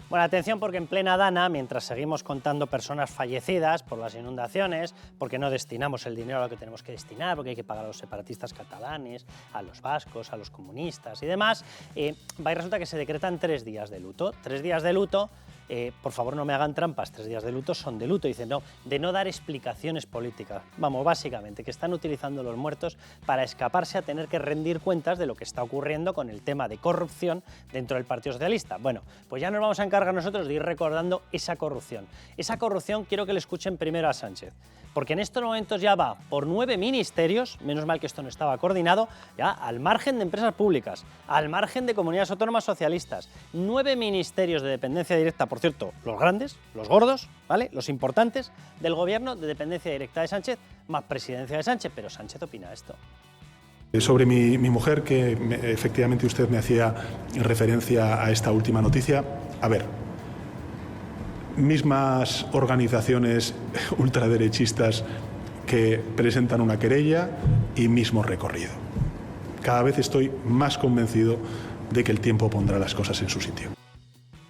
Bueno, atención porque en plena Dana, mientras seguimos contando personas fallecidas por las inundaciones, porque no destinamos el dinero a lo que tenemos que destinar, porque hay que pagar a los separatistas catalanes, a los vascos, a los comunistas y demás, va y resulta que se decretan 3 días de luto. 3 días de luto, por favor no me hagan trampas, 3 días de luto son de luto, dicen no, de no dar explicaciones políticas. Vamos, básicamente, que están utilizando los muertos para escaparse a tener que rendir cuentas de lo que está ocurriendo con el tema de corrupción dentro del Partido Socialista. Bueno, pues ya nos vamos a encargar nosotros de ir recordando esa corrupción. Esa corrupción quiero que le escuchen primero a Sánchez, porque en estos momentos ya va por 9 ministerios, menos mal que esto no estaba coordinado, ya al margen de empresas públicas, al margen de comunidades autónomas socialistas, 9 ministerios de dependencia directa, por cierto, los grandes, los gordos, ¿vale?, los importantes del gobierno de dependencia directa de Sánchez, más presidencia de Sánchez, pero Sánchez opina esto. Sobre mi mujer, que efectivamente usted me hacía referencia a esta última noticia. A ver, mismas organizaciones ultraderechistas que presentan una querella y mismo recorrido. Cada vez estoy más convencido de que el tiempo pondrá las cosas en su sitio.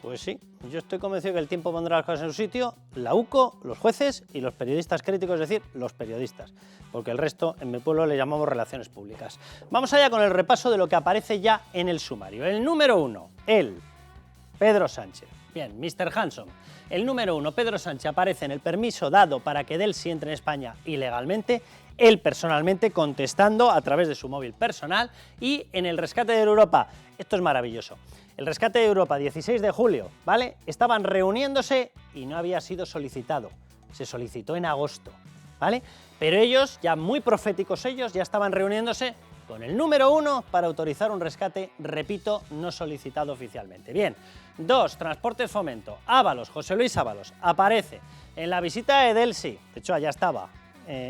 Pues sí, yo estoy convencido que el tiempo pondrá las cosas en su sitio, la UCO, los jueces y los periodistas críticos, es decir, los periodistas, porque el resto en mi pueblo le llamamos relaciones públicas. Vamos allá con el repaso de lo que aparece ya en el sumario. El número 1, él, Pedro Sánchez. Bien, Mr. Hanson. El número 1, Pedro Sánchez, aparece en el permiso dado para que Delsi entre en España ilegalmente, él personalmente contestando a través de su móvil personal, y en el rescate de Europa. Esto es maravilloso. El rescate de Europa, 16 de julio, ¿vale? Estaban reuniéndose y no había sido solicitado. Se solicitó en agosto, ¿vale? Pero ellos, ya muy proféticos ellos, ya estaban reuniéndose con el número 1 para autorizar un rescate, repito, no solicitado oficialmente. Bien. 2, Transportes Fomento. Ábalos, José Luis Ábalos, aparece en la visita de Delsi, de hecho allá estaba,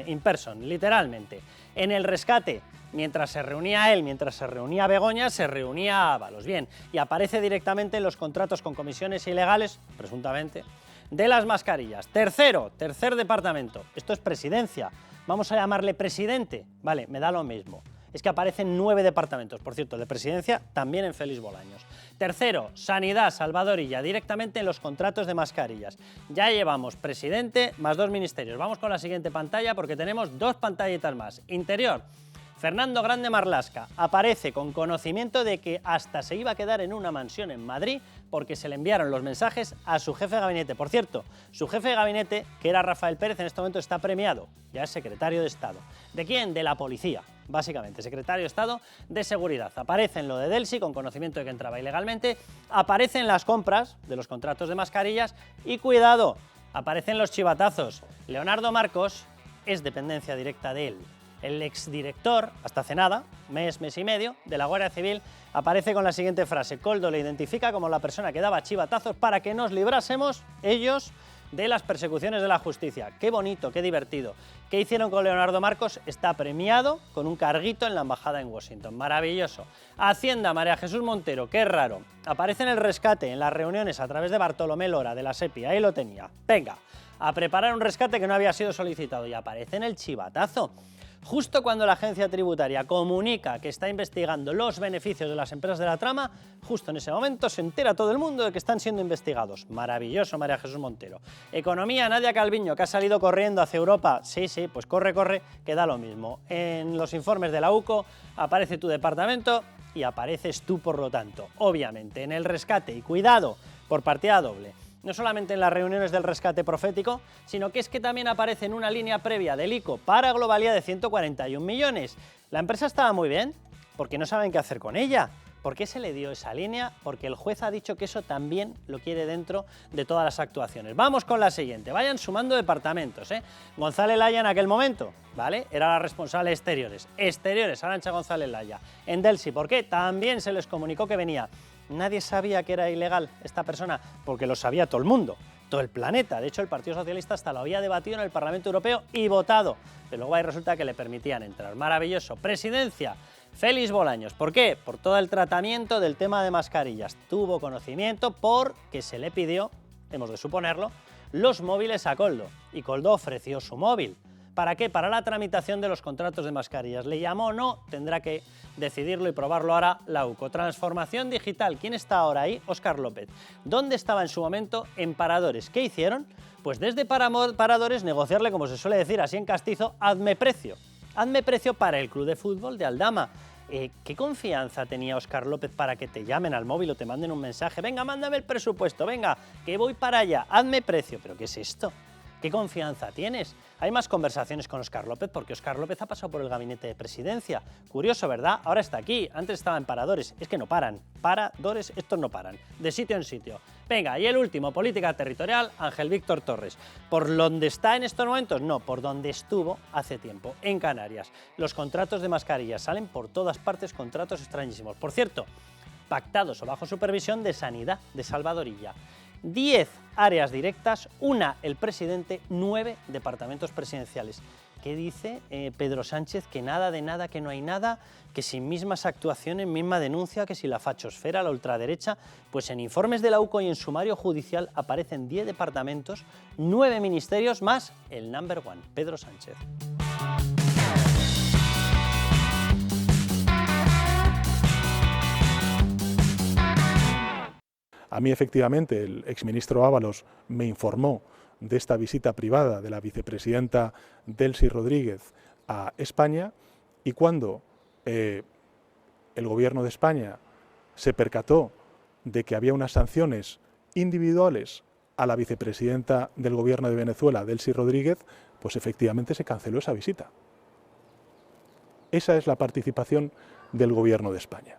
in person, literalmente, en el rescate. Mientras se reunía él, mientras se reunía Begoña, se reunía Ábalos. Bien, y aparece directamente en los contratos con comisiones ilegales, presuntamente, de las mascarillas. Tercer departamento, esto es presidencia, vamos a llamarle presidente, vale, me da lo mismo. Es que aparecen 9 departamentos, por cierto, de presidencia también en Félix Bolaños. Tercero, Sanidad, Salvador Illa, directamente en los contratos de mascarillas. Ya llevamos presidente más 2 ministerios. Vamos con la siguiente pantalla porque tenemos 2 pantallitas más. Interior. Fernando Grande Marlaska aparece con conocimiento de que hasta se iba a quedar en una mansión en Madrid porque se le enviaron los mensajes a su jefe de gabinete. Por cierto, su jefe de gabinete, que era Rafael Pérez, en este momento está premiado, ya es secretario de Estado. ¿De quién? De la policía, básicamente, secretario de Estado de Seguridad. Aparece en lo de Delsi con conocimiento de que entraba ilegalmente, aparecen las compras de los contratos de mascarillas y, cuidado, aparecen los chivatazos. Leonardo Marcos es dependencia directa de él. El exdirector, hasta hace nada, mes y medio, de la Guardia Civil, aparece con la siguiente frase: Koldo le identifica como la persona que daba chivatazos para que nos librásemos, ellos, de las persecuciones de la justicia. Qué bonito, qué divertido. ¿Qué hicieron con Leonardo Marcos? Está premiado con un carguito en la embajada en Washington. Maravilloso. Hacienda, María Jesús Montero, qué raro. Aparece en el rescate, en las reuniones a través de Bartolomé Lora, de la SEPI, ahí lo tenía. Venga, a preparar un rescate que no había sido solicitado, y aparece en el chivatazo. Justo cuando la agencia tributaria comunica que está investigando los beneficios de las empresas de la trama, justo en ese momento se entera todo el mundo de que están siendo investigados. Maravilloso, María Jesús Montero. Economía, Nadia Calviño, que ha salido corriendo hacia Europa. Sí, pues corre, que da lo mismo. En los informes de la UCO aparece tu departamento y apareces tú, por lo tanto, obviamente, en el rescate. Y cuidado, por partida doble. No solamente en las reuniones del rescate profético, sino que es que también aparece en una línea previa del ICO para Globalia de 141 millones. La empresa estaba muy bien, porque no saben qué hacer con ella. ¿Por qué se le dio esa línea? Porque el juez ha dicho que eso también lo quiere dentro de todas las actuaciones. Vamos con la siguiente, vayan sumando departamentos, ¿eh? González Laya en aquel momento, ¿vale? Era la responsable de exteriores. Exteriores, Arantxa González Laya. En Delsi, ¿por qué? También se les comunicó que venía. Nadie sabía que era ilegal esta persona, porque lo sabía todo el mundo, todo el planeta. De hecho, el Partido Socialista hasta lo había debatido en el Parlamento Europeo y votado. Pero luego ahí resulta que le permitían entrar. Maravilloso. Presidencia, Félix Bolaños. ¿Por qué? Por todo el tratamiento del tema de mascarillas. Tuvo conocimiento porque se le pidió, hemos de suponerlo, los móviles a Koldo. Y Koldo ofreció su móvil. ¿Para qué? Para la tramitación de los contratos de mascarillas. ¿Le llamó o no? Tendrá que decidirlo y probarlo ahora la UCO. Transformación digital. ¿Quién está ahora ahí? Óscar López. ¿Dónde estaba en su momento? En Paradores. ¿Qué hicieron? Pues desde Paradores negociarle, como se suele decir así en castizo, hazme precio. Hazme precio para el club de fútbol de Aldama. ¿Qué confianza tenía Óscar López para que te llamen al móvil o te manden un mensaje? Venga, mándame el presupuesto, venga, que voy para allá, hazme precio. ¿Pero qué es esto? ¿Qué confianza tienes? Hay más conversaciones con Óscar López porque Óscar López ha pasado por el gabinete de presidencia. Curioso, ¿verdad? Ahora está aquí, antes estaba en Paradores. Es que no paran. Paradores, estos no paran. De sitio en sitio. Venga, y el último, política territorial, Ángel Víctor Torres. ¿Por dónde está en estos momentos? No, por donde estuvo hace tiempo, en Canarias. Los contratos de mascarillas salen por todas partes, contratos extrañísimos. Por cierto, pactados o bajo supervisión de Sanidad, de Salvador Illa. 10 áreas directas, una el presidente, 9 departamentos presidenciales. ¿Qué dice Pedro Sánchez? Que nada de nada, que no hay nada, que sin mismas actuaciones, misma denuncia, que si la fachosfera, la ultraderecha. Pues en informes de la UCO y en sumario judicial aparecen 10 departamentos, 9 ministerios más el number one, Pedro Sánchez. A mí, efectivamente, el exministro Ábalos me informó de esta visita privada de la vicepresidenta Delcy Rodríguez a España, y cuando el gobierno de España se percató de que había unas sanciones individuales a la vicepresidenta del gobierno de Venezuela, Delcy Rodríguez, pues efectivamente se canceló esa visita. Esa es la participación del gobierno de España.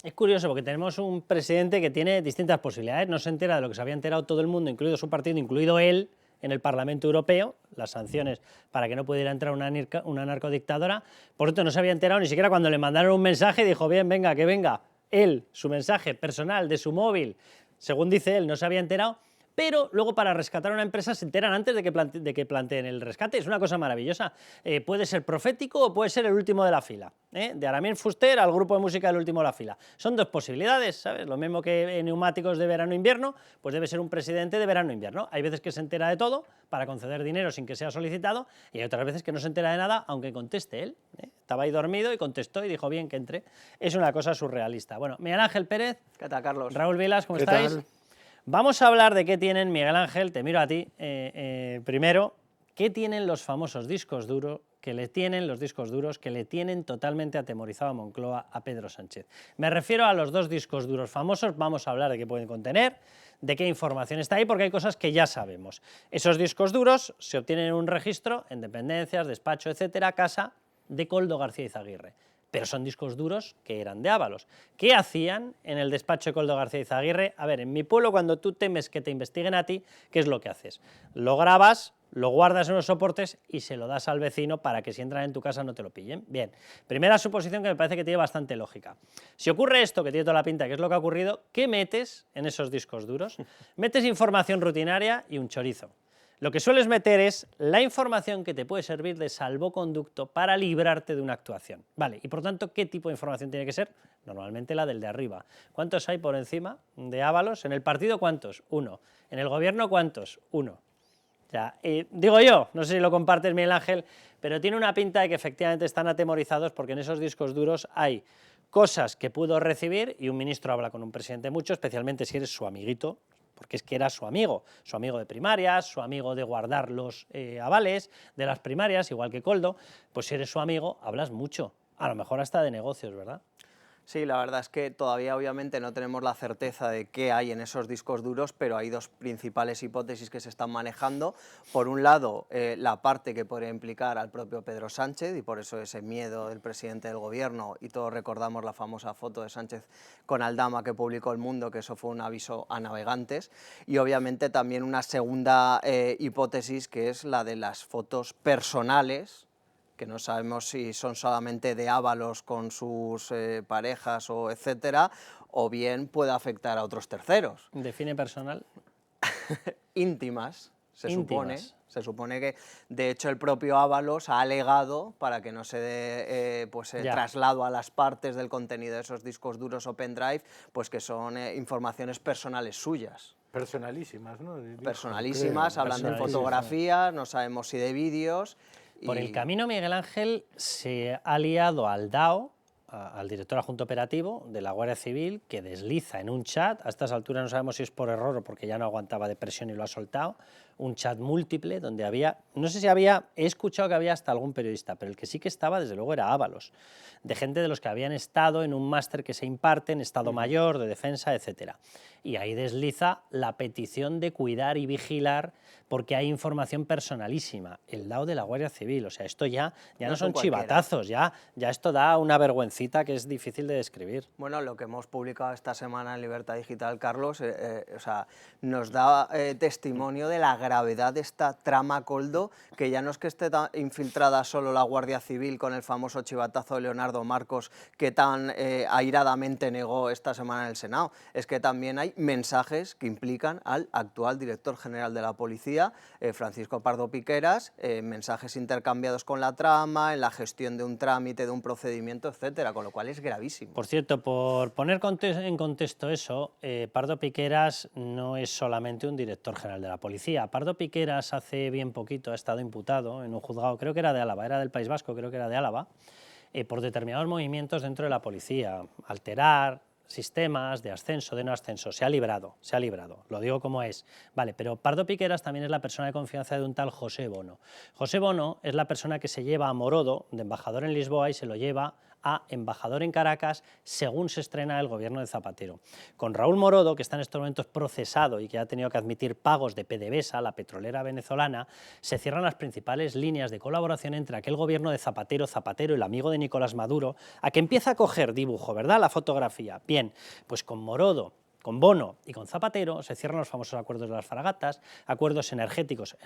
Es curioso porque tenemos un presidente que tiene distintas posibilidades, no se entera de lo que se había enterado todo el mundo, incluido su partido, incluido él, en el Parlamento Europeo, las sanciones para que no pudiera entrar una narcodictadora. Por tanto, no se había enterado ni siquiera cuando le mandaron un mensaje y dijo, bien, venga, que venga. Él, su mensaje personal de su móvil, según dice él, no se había enterado, pero luego para rescatar a una empresa se enteran antes de que planteen el rescate. Es una cosa maravillosa. Puede ser profético o puede ser el último de la fila. De Aramín Fuster al grupo de música del último de la fila. Son dos posibilidades, ¿sabes? Lo mismo que en neumáticos de verano-invierno, pues debe ser un presidente de verano-invierno. Hay veces que se entera de todo para conceder dinero sin que sea solicitado y hay otras veces que no se entera de nada aunque conteste él. Estaba ahí dormido y contestó y dijo, bien, que entre. Es una cosa surrealista. Bueno, Miguel Ángel Pérez. ¿Qué tal, Carlos? Raúl Vilas, ¿cómo ¿Qué estáis? tal? Vamos a hablar de qué tienen, Miguel Ángel, te miro a ti, primero, qué tienen los famosos discos duros, que le tienen totalmente atemorizado a Moncloa, a Pedro Sánchez. Me refiero a los dos discos duros famosos, vamos a hablar de qué pueden contener, de qué información está ahí, porque hay cosas que ya sabemos. Esos discos duros se obtienen en un registro, en dependencias, despacho, etcétera, casa de Koldo García Izaguirre. Pero son discos duros que eran de Ábalos. ¿Qué hacían en el despacho de Koldo García Izaguirre? A ver, en mi pueblo, cuando tú temes que te investiguen a ti, ¿qué es lo que haces? Lo grabas, lo guardas en unos soportes y se lo das al vecino para que si entran en tu casa no te lo pillen. Bien, primera suposición que me parece que tiene bastante lógica. Si ocurre esto, que tiene toda la pinta, que es lo que ha ocurrido, ¿qué metes en esos discos duros? Metes información rutinaria y un chorizo. Lo que sueles meter es la información que te puede servir de salvoconducto para librarte de una actuación. Vale, y por tanto, ¿qué tipo de información tiene que ser? Normalmente la del de arriba. ¿Cuántos hay por encima de Ábalos? ¿En el partido cuántos? 1. ¿En el gobierno cuántos? 1. Ya, digo yo, no sé si lo compartes, Miguel Ángel, pero tiene una pinta de que efectivamente están atemorizados porque en esos discos duros hay cosas que pudo recibir y un ministro habla con un presidente mucho, especialmente si eres su amiguito, porque es que era su amigo de primarias, su amigo de guardar los avales de las primarias, igual que Koldo, pues si eres su amigo hablas mucho, a lo mejor hasta de negocios, ¿verdad? Sí, la verdad es que todavía obviamente no tenemos la certeza de qué hay en esos discos duros, pero hay dos principales hipótesis que se están manejando. Por un lado, la parte que podría implicar al propio Pedro Sánchez, y por eso ese miedo del presidente del gobierno, y todos recordamos la famosa foto de Sánchez con Aldama que publicó El Mundo, que eso fue un aviso a navegantes, y obviamente también una segunda hipótesis, que es la de las fotos personales, que no sabemos si son solamente de Ábalos con sus parejas o etcétera, o bien puede afectar a otros terceros. ¿Define personal? Íntimas, se Íntimas. supone. Se supone que, de hecho, el propio Ábalos ha alegado para que no se dé traslado a las partes del contenido de esos discos duros o pendrive, pues que son informaciones personales suyas. Personalísimas, ¿no? Personalísimas, hablan de fotografías, no sabemos si de vídeos. Por el camino, Miguel Ángel se ha liado al DAO, al director adjunto operativo de la Guardia Civil, que desliza en un chat, a estas alturas no sabemos si es por error o porque ya no aguantaba de presión y lo ha soltado, un chat múltiple donde había, no sé si había, he escuchado que había hasta algún periodista, pero el que sí que estaba, desde luego, era Ábalos, de gente de los que habían estado en un máster que se imparte en Estado Mayor, de Defensa, etcétera. Y ahí desliza la petición de cuidar y vigilar porque hay información personalísima, el DAO de la Guardia Civil, o sea, esto ya no son chivatazos, ya esto da una vergüencita que es difícil de describir. Bueno, lo que hemos publicado esta semana en Libertad Digital, Carlos, o sea, nos da testimonio de la gravedad de esta trama Koldo, que ya no es que esté infiltrada solo la Guardia Civil con el famoso chivatazo de Leonardo Marcos que tan airadamente negó esta semana en el Senado, es que también hay mensajes que implican al actual director general de la Policía, Francisco Pardo Piqueras, mensajes intercambiados con la trama, en la gestión de un trámite, de un procedimiento, etcétera, con lo cual es gravísimo. Por cierto, por poner en contexto eso, Pardo Piqueras no es solamente un director general de la Policía. Pardo Piqueras hace bien poquito ha estado imputado en un juzgado, creo que era de Álava, era del País Vasco, creo que era de Álava, por determinados movimientos dentro de la Policía, alterar sistemas de ascenso, de no ascenso. Se ha librado, lo digo como es. Vale, pero Pardo Piqueras también es la persona de confianza de un tal José Bono. José Bono es la persona que se lleva a Morodo, de embajador en Lisboa, y se lo lleva a embajador en Caracas según se estrena el gobierno de Zapatero. Con Raúl Morodo, que está en estos momentos procesado y que ha tenido que admitir pagos de PDVSA, la petrolera venezolana, se cierran las principales líneas de colaboración entre aquel gobierno de Zapatero, el amigo de Nicolás Maduro, a que empieza a coger dibujo, ¿verdad?, la fotografía. Bien, pues con Morodo, con Bono y con Zapatero se cierran los famosos acuerdos de las fragatas, acuerdos energéticos,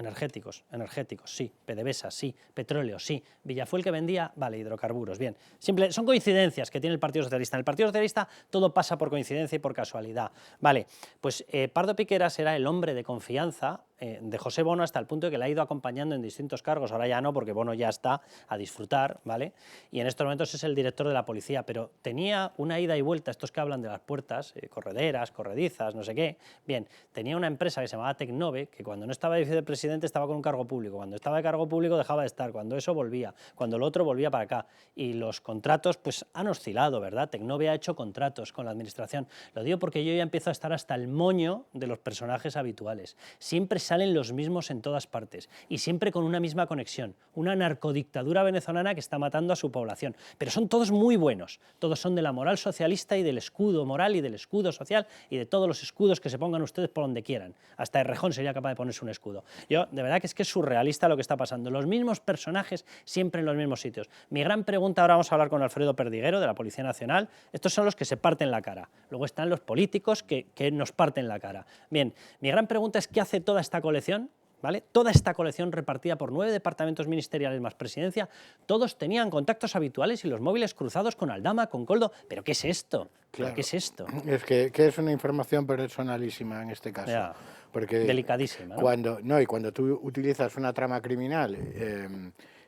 sí, PDVSA, sí, petróleo, sí, Villafuel que vendía, vale, hidrocarburos, bien. Son coincidencias que tiene el Partido Socialista. En el Partido Socialista todo pasa por coincidencia y por casualidad. Vale, pues Pardo Piqueras era el hombre de confianza de José Bono hasta el punto de que le ha ido acompañando en distintos cargos, ahora ya no, porque Bono ya está a disfrutar, ¿vale? Y en estos momentos es el director de la Policía, pero tenía una ida y vuelta, estos que hablan de las puertas, correderas, corredizas, no sé qué, bien, tenía una empresa que se llamaba Tecnove, que cuando no estaba de vicepresidente estaba con un cargo público, cuando estaba de cargo público dejaba de estar, cuando eso volvía, cuando lo otro volvía para acá, y los contratos pues han oscilado, ¿verdad? Tecnove ha hecho contratos con la administración, lo digo porque yo ya empiezo a estar hasta el moño de los personajes habituales, siempre salen los mismos en todas partes y siempre con una misma conexión, una narcodictadura venezolana que está matando a su población, pero son todos muy buenos, todos son de la moral socialista y del escudo moral y del escudo social y de todos los escudos que se pongan ustedes por donde quieran, hasta Errejón sería capaz de ponerse un escudo. Yo, de verdad que es surrealista lo que está pasando, los mismos personajes siempre en los mismos sitios. Mi gran pregunta, ahora vamos a hablar con Alfredo Perdiguero de la Policía Nacional, estos son los que se parten la cara, luego están los políticos que nos parten la cara. Bien, mi gran pregunta es ¿qué hace toda esta colección? ¿Vale? Toda esta colección repartida por 9 departamentos ministeriales más presidencia, todos tenían contactos habituales y los móviles cruzados con Aldama, con Koldo. ¿Pero qué es esto? Claro. ¿Qué es esto? Es que es una información personalísima en este caso. Ya, porque delicadísima, ¿no? Cuando tú utilizas una trama criminal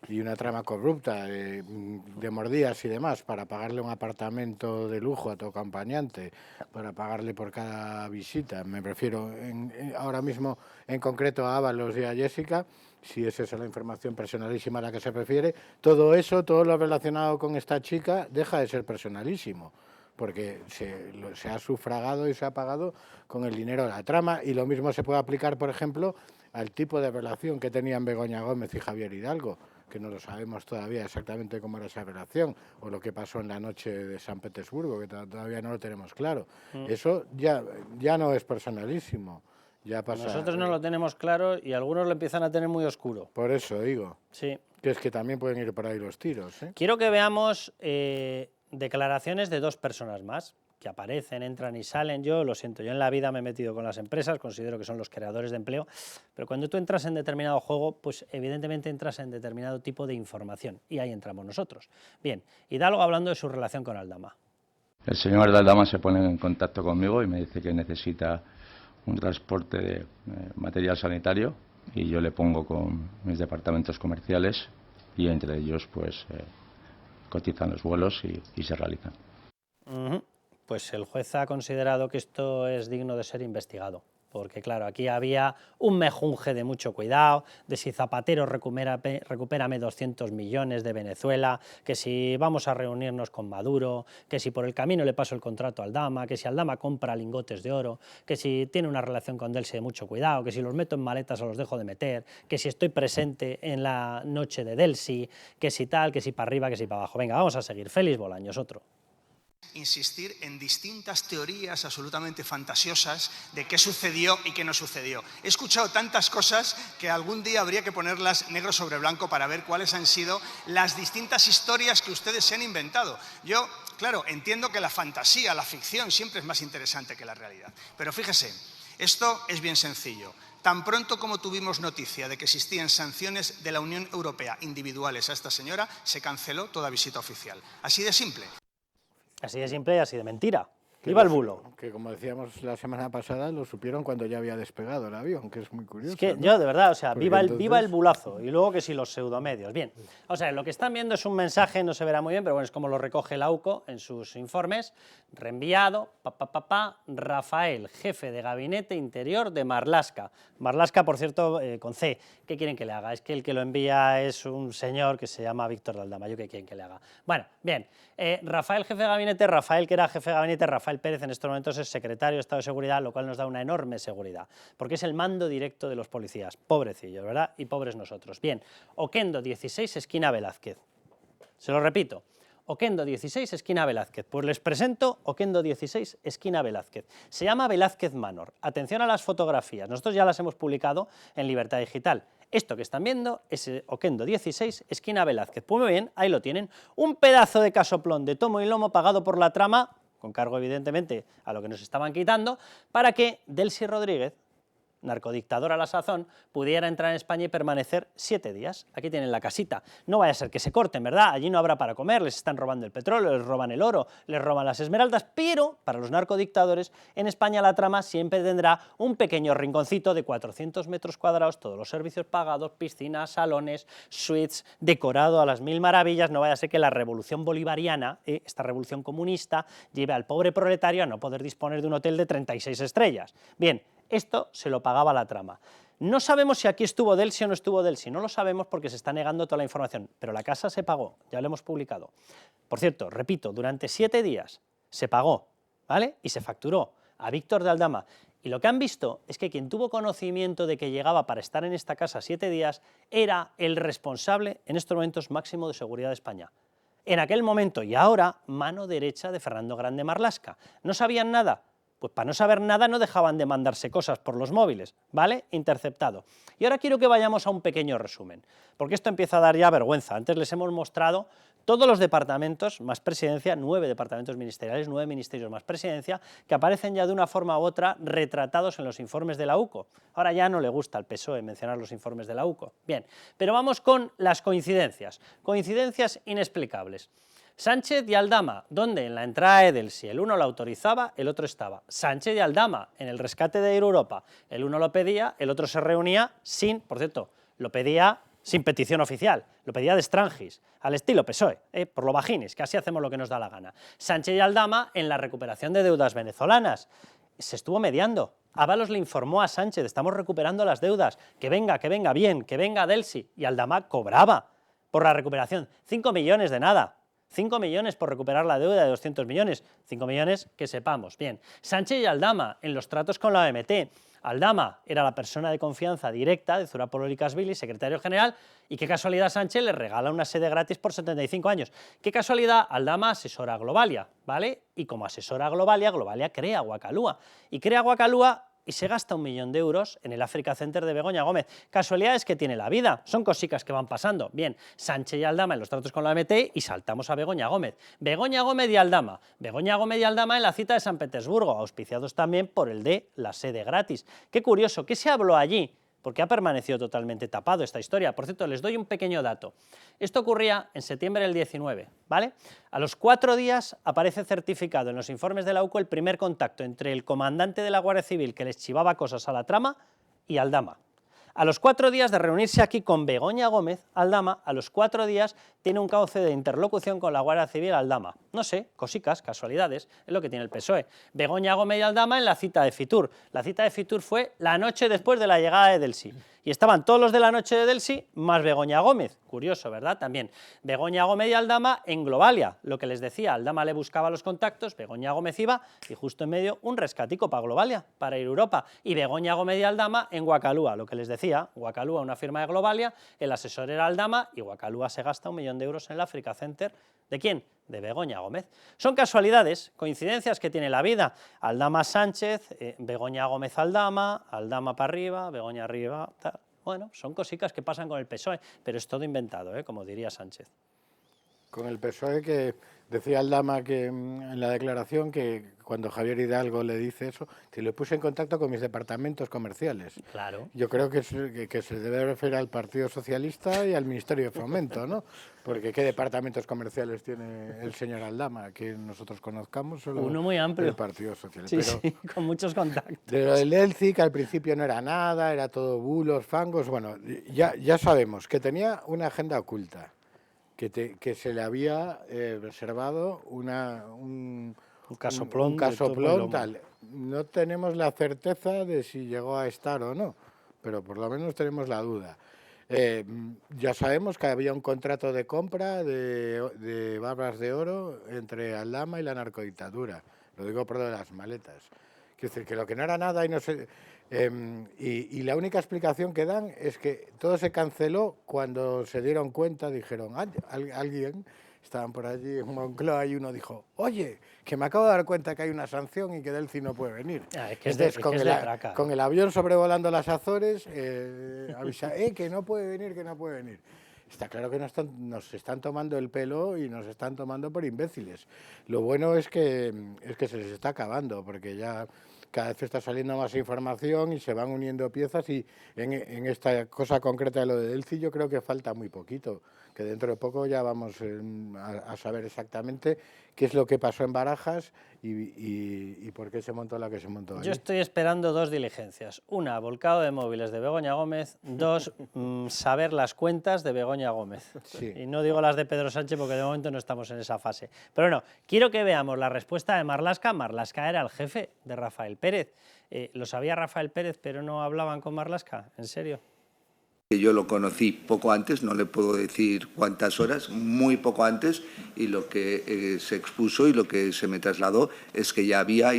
y una trama corrupta de mordidas y demás para pagarle un apartamento de lujo a tu acompañante, para pagarle por cada visita, me refiero ahora mismo en concreto a Ábalos y a Jessica, si es esa la información personalísima a la que se refiere, todo eso, todo lo relacionado con esta chica deja de ser personalísimo, porque se ha sufragado y se ha pagado con el dinero de la trama, y lo mismo se puede aplicar, por ejemplo, al tipo de relación que tenían Begoña Gómez y Javier Hidalgo, que no lo sabemos todavía exactamente cómo era esa relación, o lo que pasó en la noche de San Petersburgo, que todavía no lo tenemos claro. Eso ya no es personalísimo. Ya pasa, nosotros no lo tenemos claro y algunos lo empiezan a tener muy oscuro. Por eso digo. Sí. Que es que también pueden ir por ahí los tiros, ¿eh? Quiero que veamos declaraciones de 2 personas más que aparecen, entran y salen. Yo lo siento, yo en la vida me he metido con las empresas, considero que son los creadores de empleo, pero cuando tú entras en determinado juego, pues evidentemente entras en determinado tipo de información y ahí entramos nosotros. Bien, Hidalgo hablando de su relación con Aldama. El señor Aldama se pone en contacto conmigo y me dice que necesita un transporte de material sanitario y yo le pongo con mis departamentos comerciales y entre ellos pues cotizan los vuelos y se realizan. Pues el juez ha considerado que esto es digno de ser investigado. porque claro, aquí había un mejunje de mucho cuidado, de si Zapatero recupérame 200 millones de Venezuela, que si vamos a reunirnos con Maduro, que si por el camino le paso el contrato a Aldama, que si Aldama compra lingotes de oro, que si tiene una relación con Delsi de mucho cuidado, que si los meto en maletas o los dejo de meter, que si estoy presente en la noche de Delsi, que si tal, que si para arriba, que si para abajo. Venga, vamos a seguir. Félix Bolaños, otro. Insistir en distintas teorías absolutamente fantasiosas de qué sucedió y qué no sucedió. He escuchado tantas cosas que algún día habría que ponerlas negro sobre blanco para ver cuáles han sido las distintas historias que ustedes se han inventado. Yo, claro, entiendo que la fantasía, la ficción, siempre es más interesante que la realidad. Pero fíjese, esto es bien sencillo. Tan pronto como tuvimos noticia de que existían sanciones de la Unión Europea individuales a esta señora, se canceló toda visita oficial. Así de simple. Así de simple y así de mentira. ¡Viva el bulo! Que como decíamos la semana pasada, lo supieron cuando ya había despegado el avión, que es muy curioso. Es que ¿no? yo, de verdad, o sea, viva entonces... el bulazo. Y luego que si los pseudomedios. Bien, o sea, lo que están viendo es un mensaje, no se verá muy bien, pero bueno, es como lo recoge la UCO en sus informes. Reenviado, Rafael, jefe de gabinete interior de Marlaska. Marlaska, por cierto, con C. ¿Qué quieren que le haga? Es que el que lo envía es un señor que se llama Víctor de Aldama. ¿Yo qué quieren que le haga? Bueno, bien. Rafael, jefe de gabinete, Rafael, que era jefe de gabinete, Rafael Pérez en estos momentos es secretario de Estado de Seguridad, lo cual nos da una enorme seguridad, porque es el mando directo de los policías. Pobrecillos, ¿verdad? Y pobres nosotros. Bien, Oquendo 16, esquina Velázquez. Se lo repito. Oquendo 16, esquina Velázquez. Pues les presento Oquendo 16, esquina Velázquez. Se llama Velázquez Manor. Atención a las fotografías. Nosotros ya las hemos publicado en Libertad Digital. Esto que están viendo es Oquendo 16, esquina Velázquez. Pues muy bien, ahí lo tienen. Un pedazo de casoplón de tomo y lomo pagado por la trama, con cargo evidentemente a lo que nos estaban quitando, para que Delsi Rodríguez, narcodictador a la sazón, pudiera entrar en España y permanecer 7 días. Aquí tienen la casita. No vaya a ser que se corten, ¿verdad? Allí no habrá para comer, les están robando el petróleo, les roban el oro, les roban las esmeraldas, pero para los narcodictadores en España la trama siempre tendrá un pequeño rinconcito de 400 metros cuadrados, todos los servicios pagados, piscinas, salones, suites, decorado a las mil maravillas. No vaya a ser que la revolución bolivariana, esta revolución comunista, lleve al pobre proletario a no poder disponer de un hotel de 36 estrellas. Bien, esto se lo pagaba la trama. No sabemos si aquí estuvo Delsi o no estuvo Delsi, no lo sabemos porque se está negando toda la información, pero la casa se pagó, ya lo hemos publicado. Por cierto, repito, durante 7 días se pagó, ¿vale? Y se facturó a Víctor de Aldama. Y lo que han visto es que quien tuvo conocimiento de que llegaba para estar en esta casa 7 días era el responsable, en estos momentos, máximo de seguridad de España. En aquel momento y ahora, mano derecha de Fernando Grande Marlaska. ¿No sabían nada? Pues para no saber nada no dejaban de mandarse cosas por los móviles, ¿vale? Interceptado. Y ahora quiero que vayamos a un pequeño resumen, porque esto empieza a dar ya vergüenza. Antes les hemos mostrado todos los departamentos más presidencia, 9 departamentos ministeriales, 9 ministerios más presidencia, que aparecen ya de una forma u otra retratados en los informes de la UCO. Ahora ya no le gusta al PSOE mencionar los informes de la UCO. Bien, pero vamos con las coincidencias. Coincidencias inexplicables. Sánchez y Aldama, donde en la entrada de Delsi el uno lo autorizaba, el otro estaba. Sánchez y Aldama, en el rescate de Air Europa, el uno lo pedía, el otro se reunía sin, por cierto, lo pedía sin petición oficial, lo pedía de extranjis, al estilo PSOE, por lo bajinis, que así hacemos lo que nos da la gana. Sánchez y Aldama en la recuperación de deudas venezolanas, se estuvo mediando. Ábalos le informó a Sánchez, estamos recuperando las deudas, que venga bien, que venga Delsi, y Aldama cobraba por la recuperación, 5 millones de nada. 5 millones por recuperar la deuda de 200 millones, 5 millones que sepamos. Bien, Sánchez y Aldama en los tratos con la OMT. Aldama era la persona de confianza directa de Zura Poloricasvili, secretario general, y qué casualidad Sánchez le regala una sede gratis por 75 años. Qué casualidad, Aldama asesora a Globalia, ¿vale? Y como asesora a Globalia, Globalia crea Guacalúa. Y crea Guacalúa y se gasta 1 millón de euros en el Africa Center de Begoña Gómez. Casualidades que tiene la vida, son cosicas que van pasando. Bien, Sánchez y Aldama en los tratos con la OMT y saltamos a Begoña Gómez. Begoña Gómez y Aldama. Begoña Gómez y Aldama en la cita de San Petersburgo, auspiciados también por el de la sede gratis. Qué curioso, ¿qué se habló allí? Porque ha permanecido totalmente tapado esta historia. Por cierto, les doy un pequeño dato. Esto ocurría en septiembre del 19, ¿vale? A los 4 días aparece certificado en los informes de la UCO el primer contacto entre el comandante de la Guardia Civil que les chivaba cosas a la trama y Aldama. A los 4 días de reunirse aquí con Begoña Gómez, Aldama, a los 4 días tiene un cauce de interlocución con la Guardia Civil Aldama. No sé, cosicas, casualidades, es lo que tiene el PSOE. Begoña Gómez y Aldama en la cita de Fitur. La cita de Fitur fue la noche después de la llegada de Delsi. Y estaban todos los de la noche de Delsi más Begoña Gómez. Curioso, ¿verdad? También Begoña Gómez y Aldama en Globalia. Lo que les decía, Aldama le buscaba los contactos, Begoña Gómez iba y justo en medio un rescatico para Globalia, para ir a Europa. Y Begoña Gómez y Aldama en Guacalúa. Lo que les decía, Guacalúa, una firma de Globalia, el asesor era Aldama y Guacalúa se gasta 1 millón de euros en el Africa Center. ¿De quién? De Begoña Gómez. Son casualidades, coincidencias que tiene la vida. Aldama Sánchez, Begoña Gómez Aldama, Aldama para arriba, Begoña arriba, tal. Bueno, son cositas que pasan con el PSOE, pero es todo inventado, como diría Sánchez. Con el PSOE, que decía Aldama que en la declaración que cuando Javier Hidalgo le dice eso, que le puse en contacto con mis departamentos comerciales. Claro. Yo creo que se debe referir al Partido Socialista y al Ministerio de Fomento, ¿no? Porque ¿qué departamentos comerciales tiene el señor Aldama? Que nosotros conozcamos solo uno muy amplio. el Partido Socialista. Sí, pero sí, con muchos contactos. de lo del Delci, que al principio no era nada, era todo bulos, fangos, bueno, ya sabemos que tenía una agenda oculta. Que se le había reservado un casoplón, tal. No tenemos la certeza de si llegó a estar o no, pero por lo menos tenemos la duda. Ya sabemos que había un contrato de compra de barras de oro entre Aldama y la narcodictadura. Lo digo por lo de las maletas. Quiero decir que lo que no era nada y no se... y la única explicación que dan es que todo se canceló cuando se dieron cuenta, dijeron, alguien, estaban por allí en Moncloa y uno dijo, oye, que me acabo de dar cuenta que hay una sanción y que Delci no puede venir. Entonces, con el avión sobrevolando las Azores, avisa, que no puede venir, que no puede venir. Está claro que nos están tomando el pelo y nos están tomando por imbéciles. Lo bueno es que se les está acabando, porque ya cada vez está saliendo más información y se van uniendo piezas, y en esta cosa concreta de lo de Delci yo creo que falta muy poquito, que dentro de poco ya vamos a saber exactamente qué es lo que pasó en Barajas y por qué se montó la que se montó allí. Yo estoy esperando 2 diligencias. Una, volcado de móviles de Begoña Gómez. 2, saber las cuentas de Begoña Gómez. Sí. Y no digo las de Pedro Sánchez porque de momento no estamos en esa fase. Pero bueno, quiero que veamos la respuesta de Marlaska. Marlaska era el jefe de Rafael Pérez. Lo sabía Rafael Pérez, pero no hablaban con Marlaska. ¿En serio? Yo lo conocí poco antes, no le puedo decir cuántas horas, muy poco antes, y lo que se expuso y lo que se me trasladó es que ya había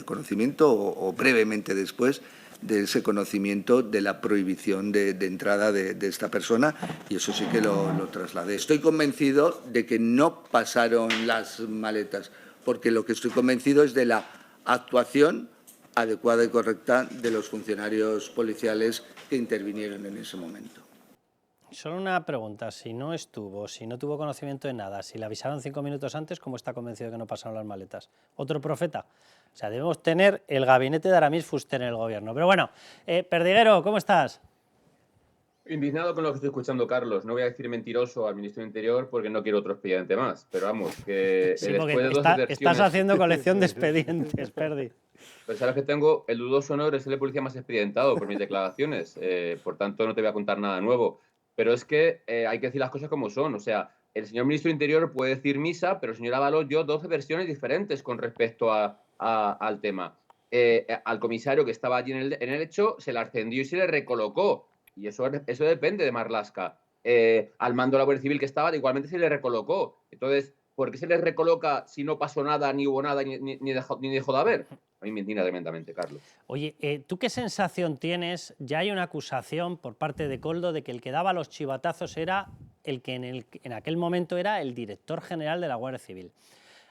conocimiento, o brevemente después, de ese conocimiento de la prohibición de entrada de esta persona, y eso sí que lo trasladé. Estoy convencido de que no pasaron las maletas, porque lo que estoy convencido es de la actuación adecuada y correcta de los funcionarios policiales que intervinieron en ese momento. Solo una pregunta, si no tuvo conocimiento de nada, si le avisaron 5 minutos antes, ¿cómo está convencido de que no pasaron las maletas? ¿Otro profeta? O sea, debemos tener el gabinete de Aramis Fuster en el gobierno. Pero bueno, Perdiguero, ¿cómo estás? Indignado con lo que estoy escuchando, Carlos. No voy a decir mentiroso al ministro de Interior porque no quiero otro expediente más. Pero vamos, que sí, después de dos versiones... Estás haciendo colección de expedientes, Perdi. Pero sabes que tengo el dudoso honor de ser el policía más expedientado por mis declaraciones. Por tanto, no te voy a contar nada nuevo. Pero es que hay que decir las cosas como son. O sea, el señor ministro de Interior puede decir misa, pero el señor Ábalos dio 12 versiones diferentes con respecto al tema. Al comisario que estaba allí en el hecho se le ascendió y se le recolocó. Y eso depende de Marlaska. Al mando de la Guardia Civil que estaba, igualmente se le recolocó. Entonces, ¿por qué se le recoloca si no pasó nada, ni hubo nada, ni dejó de haber? A mí me indigna tremendamente, Carlos. Oye, ¿tú qué sensación tienes? Ya hay una acusación por parte de Koldo de que el que daba los chivatazos era el que en aquel momento era el director general de la Guardia Civil.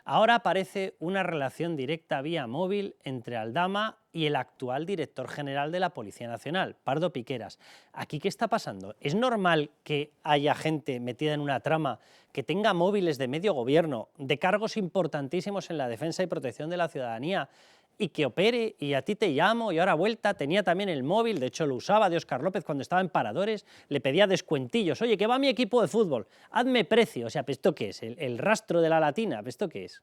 Ahora aparece una relación directa vía móvil entre Aldama y el actual director general de la Policía Nacional, Pardo Piqueras. ¿Aquí qué está pasando? ¿Es normal que haya gente metida en una trama que tenga móviles de medio gobierno, de cargos importantísimos en la defensa y protección de la ciudadanía, y que opere, y a ti te llamo, y ahora vuelta? Tenía también el móvil, de hecho lo usaba de Óscar López cuando estaba en Paradores, le pedía descuentillos, oye, que va mi equipo de fútbol, hazme precio, o sea, ¿esto qué es? ¿El rastro de la Latina? ¿Esto qué es?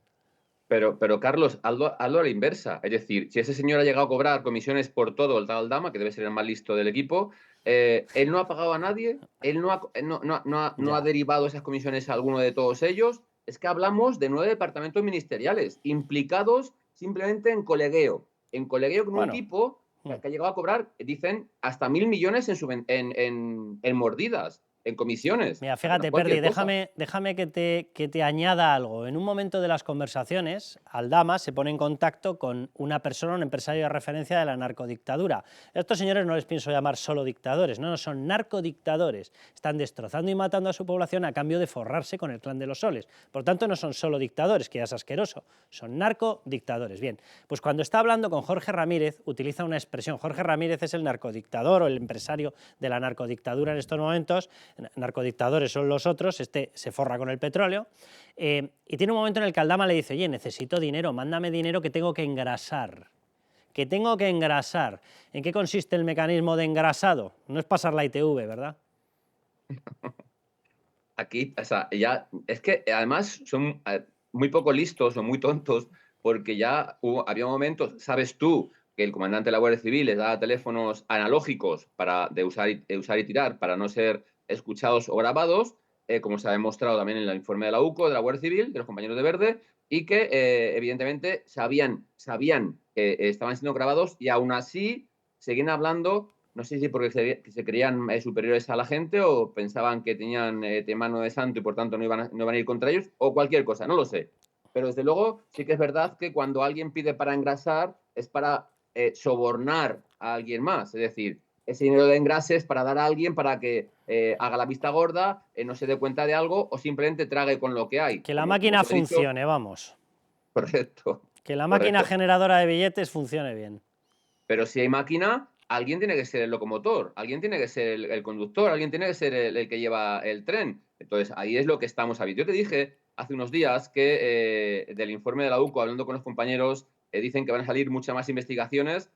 Pero Carlos, hazlo a la inversa. Es decir, si ese señor ha llegado a cobrar comisiones por todo el tal Aldama, que debe ser el más listo del equipo, él no ha pagado a nadie, él no ha derivado esas comisiones a alguno de todos ellos. Es que hablamos de 9 departamentos ministeriales implicados simplemente en colegueo con un tipo que ha llegado a cobrar, dicen, hasta 1.000 millones en mordidas, en comisiones. Mira, fíjate, Perdi, déjame que te añada algo. En un momento de las conversaciones, Aldama se pone en contacto con una persona, un empresario de referencia de la narcodictadura. A estos señores no les pienso llamar solo dictadores, no, son narcodictadores. Están destrozando y matando a su población a cambio de forrarse con el clan de los soles. Por tanto, no son solo dictadores, que ya es asqueroso, son narcodictadores. Bien, pues cuando está hablando con Jorge Ramírez, utiliza una expresión. Jorge Ramírez es el narcodictador o el empresario de la narcodictadura en estos momentos. Narcodictadores son los otros, este se forra con el petróleo, y tiene un momento en el que Aldama le dice, oye, necesito dinero, mándame dinero que tengo que engrasar. ¿En qué consiste el mecanismo de engrasado? No es pasar la ITV, ¿verdad? Aquí, o sea, ya, es que además son muy poco listos o muy tontos, porque ya había momentos, sabes tú, que el comandante de la Guardia Civil les daba teléfonos analógicos de usar y tirar para no ser escuchados o grabados, como se ha demostrado también en el informe de la UCO, de la Guardia Civil, de los compañeros de Verde, y que evidentemente sabían que estaban siendo grabados y aún así seguían hablando, no sé si porque se creían superiores a la gente o pensaban que tenían mano de santo y por tanto no iban a ir contra ellos, o cualquier cosa, no lo sé. Pero desde luego sí que es verdad que cuando alguien pide para engrasar es para sobornar a alguien más, es decir, ese dinero de engrases para dar a alguien para que haga la vista gorda, no se dé cuenta de algo o simplemente trague con lo que hay. Que la máquina funcione, vamos. Correcto. Que la máquina generadora de billetes funcione bien. Pero si hay máquina, alguien tiene que ser el locomotor, alguien tiene que ser el conductor, alguien tiene que ser el que lleva el tren. Entonces, ahí es lo que estamos a ver. Yo te dije hace unos días que del informe de la UCO, hablando con los compañeros, dicen que van a salir muchas más investigaciones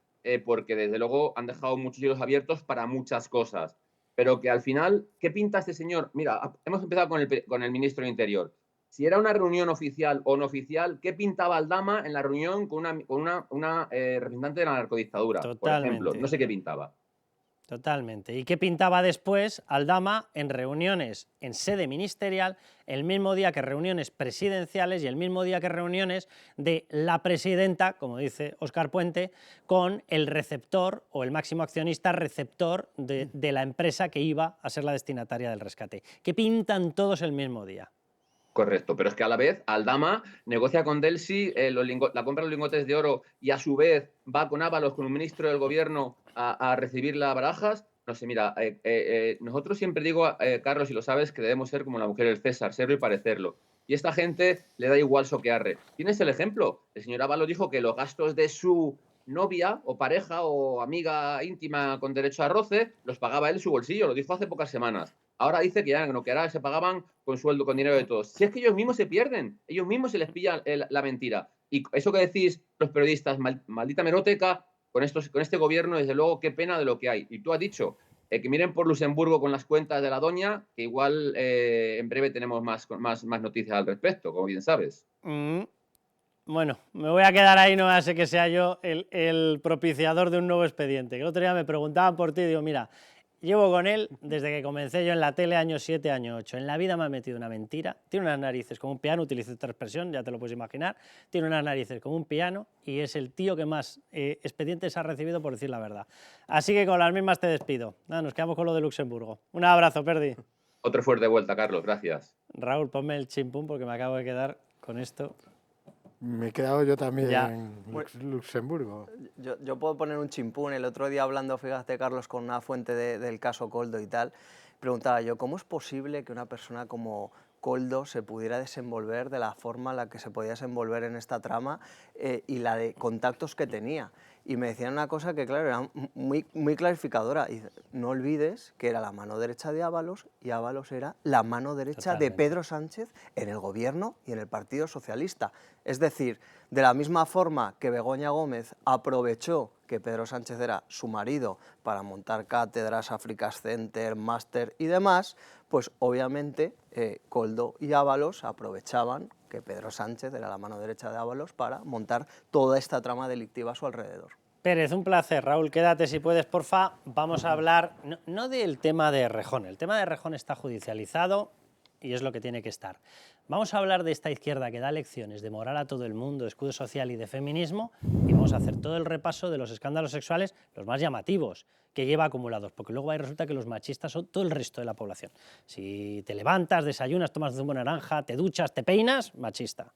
porque desde luego han dejado muchos hilos abiertos para muchas cosas. Pero que al final, ¿qué pinta este señor? Mira, hemos empezado con el ministro del Interior. Si era una reunión oficial o no oficial, ¿qué pintaba Aldama en la reunión con una representante de la narcodictadura? Totalmente. Por ejemplo, no sé qué pintaba. Totalmente. ¿Y qué pintaba después Aldama en reuniones en sede ministerial, el mismo día que reuniones presidenciales y el mismo día que reuniones de la presidenta, como dice Óscar Puente, con el receptor o el máximo accionista receptor de la empresa que iba a ser la destinataria del rescate? ¿Qué pintan todos el mismo día? Correcto, pero es que a la vez Aldama negocia con Delsi la compra de los lingotes de oro y a su vez va con Ábalos, con un ministro del gobierno, a recibir las barajas. No sé, mira, nosotros siempre digo, Carlos, y lo sabes, que debemos ser como la mujer del César, serlo y parecerlo. Y esta gente le da igual soquearre. ¿Tienes el ejemplo? El señor Ábalos dijo que los gastos de su novia o pareja o amiga íntima con derecho a roce los pagaba él en su bolsillo, lo dijo hace pocas semanas. Ahora dice que ya no, que ahora se pagaban con sueldo, con dinero de todos. Si es que ellos mismos se pierden, ellos mismos se les pilla la mentira. Y eso que decís los periodistas, maldita meroteca, con este gobierno, desde luego, qué pena de lo que hay. Y tú has dicho que miren por Luxemburgo con las cuentas de la doña, que igual en breve tenemos más noticias al respecto, como bien sabes. Bueno, me voy a quedar ahí, no hace que sea yo el propiciador de un nuevo expediente. Que el otro día me preguntaban por ti y digo, mira, llevo con él desde que comencé yo en la tele, año 7, año 8. En la vida me ha metido una mentira. Tiene unas narices como un piano, utilizo esta expresión, ya te lo puedes imaginar. Tiene unas narices como un piano y es el tío que más expedientes ha recibido, por decir la verdad. Así que con las mismas te despido. Nada, nos quedamos con lo de Luxemburgo. Un abrazo, Perdi. Otro fuerte vuelta, Carlos, gracias. Raúl, ponme el chimpún porque me acabo de quedar con esto. Me he quedado yo también en Luxemburgo. Yo puedo poner un chimpún. El otro día hablando, fíjate, Carlos, con una fuente del caso Koldo y tal, preguntaba yo, ¿cómo es posible que una persona como Koldo se pudiera desenvolver de la forma en la que se podía desenvolver en esta trama y la de contactos que tenía? Y me decían una cosa que, claro, era muy clarificadora. Y no olvides que era la mano derecha de Ábalos y Ábalos era la mano derecha de Pedro Sánchez en el gobierno y en el Partido Socialista. Es decir, de la misma forma que Begoña Gómez aprovechó que Pedro Sánchez era su marido para montar cátedras, Africa's Center, Máster y demás, pues obviamente Koldo y Ábalos aprovechaban que Pedro Sánchez era la mano derecha de Ábalos para montar toda esta trama delictiva a su alrededor. Pérez, un placer. Raúl, quédate si puedes, porfa. Vamos a hablar, no del tema de Errejón. El tema de Errejón está judicializado y es lo que tiene que estar. Vamos a hablar de esta izquierda que da lecciones de moral a todo el mundo, de escudo social y de feminismo, y vamos a hacer todo el repaso de los escándalos sexuales, los más llamativos, que lleva acumulados, porque luego ahí resulta que los machistas son todo el resto de la población. Si te levantas, desayunas, tomas zumo de naranja, te duchas, te peinas, machista.